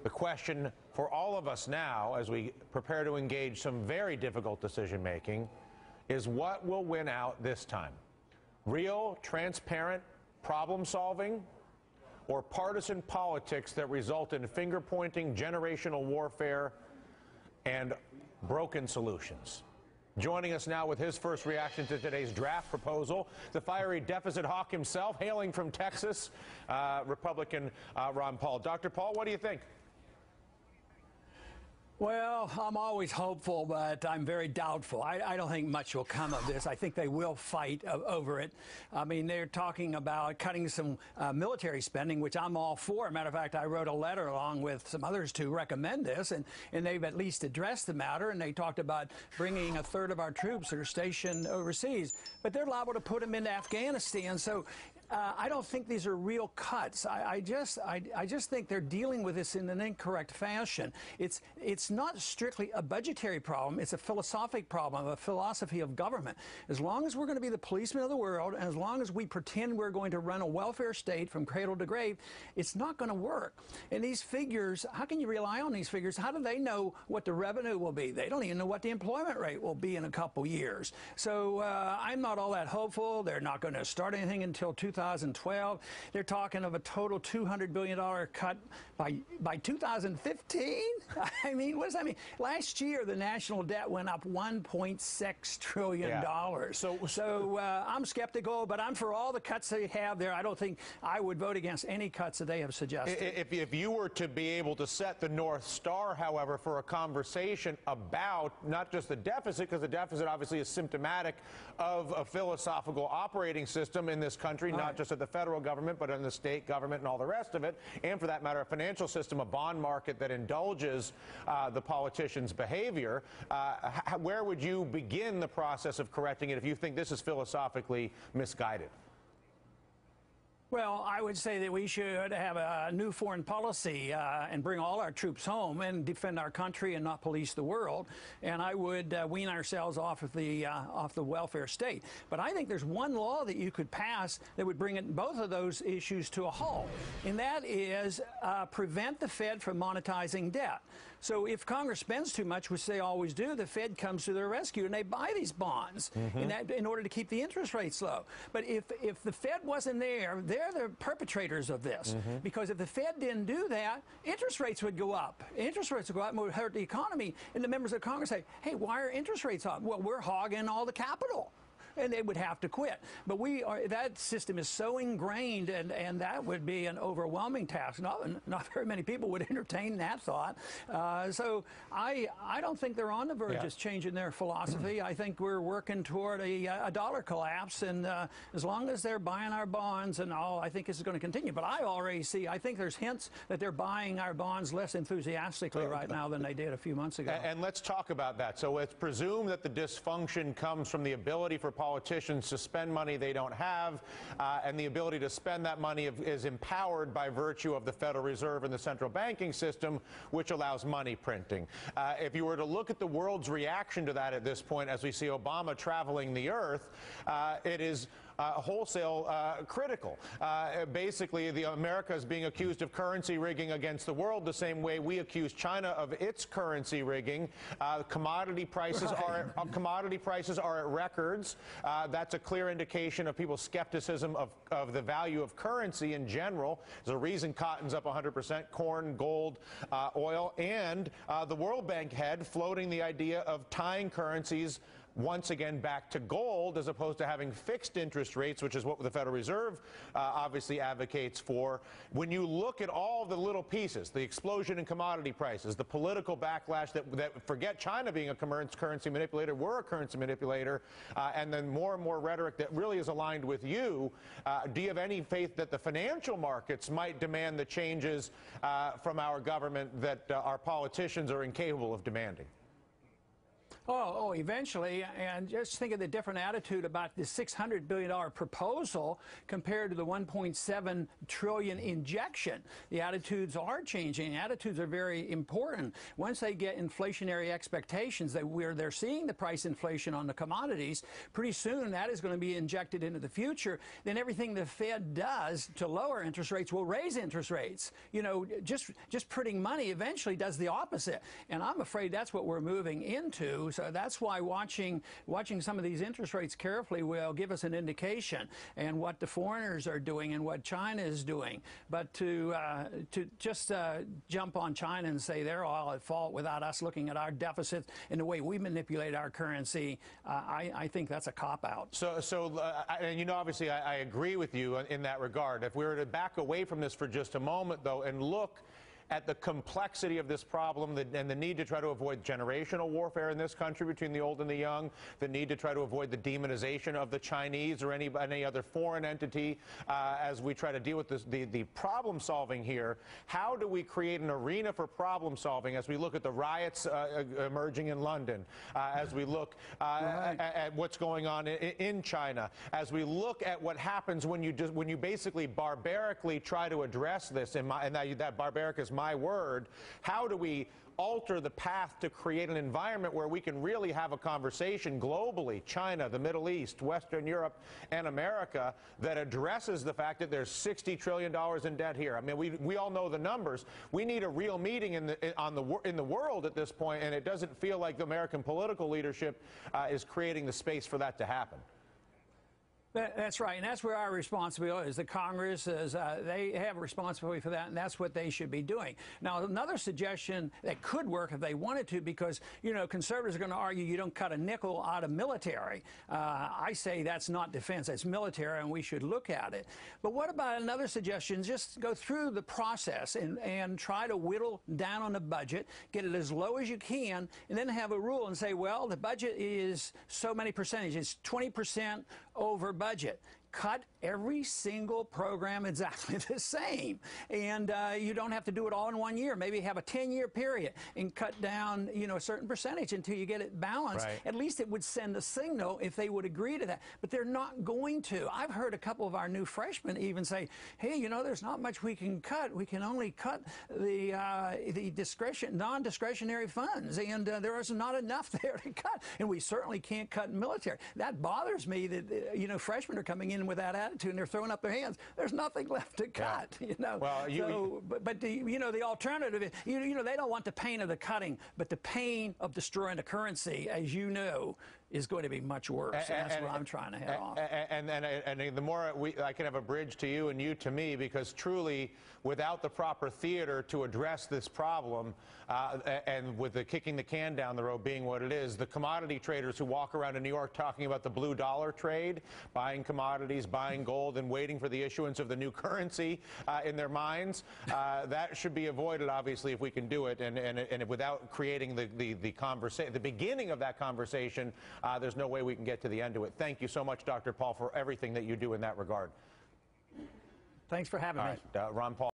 The question for all of us now, as we prepare to engage some very difficult decision-making, is what will win out this time? Real, transparent problem-solving, or partisan politics that result in finger-pointing, generational warfare, and broken solutions? Joining us now with his first reaction to today's draft proposal, the fiery deficit hawk himself, hailing from Texas, Republican Ron Paul. Dr. Paul, what do you think? Well, I'm always hopeful, but I'm very doubtful. I don't think much will come of this. I think they will fight over it. I mean, they're talking about cutting some military spending, which I'm all for. Matter of fact, I wrote a letter along with some others to recommend this, and they've at least addressed the matter, and they talked about bringing a third of our troops that are stationed overseas. But they're liable to put them into Afghanistan. So I don't think these are real cuts. I just think they're dealing with this in an incorrect fashion. It's not strictly a budgetary problem. It's a philosophic problem, a philosophy of government. As long as we're going to be the policemen of the world, and as long as we pretend we're going to run a welfare state from cradle to grave, it's not going to work. And these figures, how can you rely on these figures? How do they know what the revenue will be? They don't even know what the employment rate will be in a couple years. So I'm not all that hopeful. They're not going to start anything until 2012. They're talking of a total $200 billion cut by 2015. I mean, what does that mean? Last year, the national debt went up $1.6 trillion. Yeah. So I'm skeptical, but I'm for all the cuts they have there. I don't think I would vote against any cuts that they have suggested. If you were to be able to set the North Star, however, for a conversation about not just the deficit, because the deficit obviously is symptomatic of a philosophical operating system in this country, not just at the federal government, but in the state government and all the rest of it, and for that matter, a financial system, a bond market that indulges the politicians' behavior. Where would you begin the process of correcting it if you think this is philosophically misguided? Well, I would say that we should have a new foreign policy and bring all our troops home and defend our country and not police the world. And I would wean ourselves off of the welfare state. But I think there's one law that you could pass that would bring both of those issues to a halt, and that is prevent the Fed from monetizing debt. So if Congress spends too much, which they always do, the Fed comes to their rescue and they buy these bonds in order to keep the interest rates low. But if the Fed wasn't there, they're the perpetrators of this, because if the Fed didn't do that, interest rates would go up. Interest rates would go up and would hurt the economy. And the members of Congress say, hey, why are interest rates up? Well, we're hogging all the capital. And they would have to quit. But that system is so ingrained, and that would be an overwhelming task. Not very many people would entertain that thought. So I don't think they're on the verge of changing their philosophy. I think we're working toward a dollar collapse, and as long as they're buying our bonds and all, I think this is going to continue. But I think there's hints that they're buying our bonds less enthusiastically right now than they did a few months ago. And let's talk about that. So let's presume that the dysfunction comes from the ability for politicians to spend money they don't have, and the ability to spend that money is empowered by virtue of the Federal Reserve and the central banking system, which allows money printing. If you were to look at the world's reaction to that at this point, as we see Obama traveling the earth, it is wholesale critical. Basically, America is being accused of currency rigging against the world the same way we accuse China of its currency rigging. Commodity prices are at records. That's a clear indication of people's skepticism of the value of currency in general. There's a reason cotton's up 100%, corn, gold, oil, and the World Bank head floating the idea of tying currencies once again back to gold as opposed to having fixed interest rates, which is what the Federal Reserve obviously advocates for. When you look at all the little pieces, the explosion in commodity prices, the political backlash that forget China being a currency manipulator, we're a currency manipulator, and then more and more rhetoric that really is aligned with you, do you have any faith that the financial markets might demand the changes from our government that our politicians are incapable of demanding? Eventually, and just think of the different attitude about the $600 billion proposal compared to the $1.7 trillion injection. The attitudes are changing. Attitudes are very important. Once they get inflationary expectations, they're seeing the price inflation on the commodities, pretty soon that is going to be injected into the future. Then everything the Fed does to lower interest rates will raise interest rates. You know, just printing money eventually does the opposite. And I'm afraid that's what we're moving into. So that's why watching some of these interest rates carefully will give us an indication and what the foreigners are doing and what China is doing. But to just jump on China and say they're all at fault without us looking at our deficits and the way we manipulate our currency, I think that's a cop-out. And you know, obviously I agree with you in that regard. If we were to back away from this for just a moment, though, and look at the complexity of this problem and the need to try to avoid generational warfare in this country between the old and the young, the need to try to avoid the demonization of the Chinese or any other foreign entity as we try to deal with the problem solving here. How do we create an arena for problem solving as we look at the riots emerging in London, as we look at what's going on in China, as we look at what happens when you basically barbarically try to address this, and that barbaric is my word. How do we alter the path to create an environment where we can really have a conversation globally, China, the Middle East, Western Europe, and America, that addresses the fact that there's $60 trillion in debt here? I mean, we all know the numbers. We need a real meeting in the world at this point, and it doesn't feel like the American political leadership is creating the space for that to happen. That's right, and that's where our responsibility is. The Congress is, they have a responsibility for that, and that's what they should be doing. Now, another suggestion that could work if they wanted to, because, you know, conservatives are going to argue you don't cut a nickel out of military. I say that's not defense, that's military, and we should look at it. But what about another suggestion? Just go through the process and try to whittle down on the budget, get it as low as you can, and then have a rule and say, well, the budget is so many percentages, 20% over budget. Cut every single program exactly the same, and you don't have to do it all in 1 year. Maybe have a 10-year period and cut down, you know, a certain percentage until you get it balanced. Right. At least it would send a signal if they would agree to that. But they're not going to. I've heard a couple of our new freshmen even say, "Hey, you know, there's not much we can cut. We can only cut the non-discretionary funds, and there is not enough there to cut. And we certainly can't cut military." That bothers me that you know, freshmen are coming in with that attitude and they're throwing up their hands. There's nothing left to cut, you know. Well, but you know, the alternative is, you know, they don't want the pain of the cutting, but the pain of destroying the currency, as you know, is going to be much worse. And that's what I'm trying to head off. And the more I can have a bridge to you and you to me, because truly, without the proper theater to address this problem, and with the kicking the can down the road being what it is, the commodity traders who walk around in New York talking about the blue dollar trade, buying commodities, buying gold, and waiting for the issuance of the new currency in their minds, that should be avoided, obviously, if we can do it, and without creating the conversation, the beginning of that conversation. There's no way we can get to the end of it. Thank you so much, Dr. Paul, for everything that you do in that regard. Thanks for having me. Ron Paul.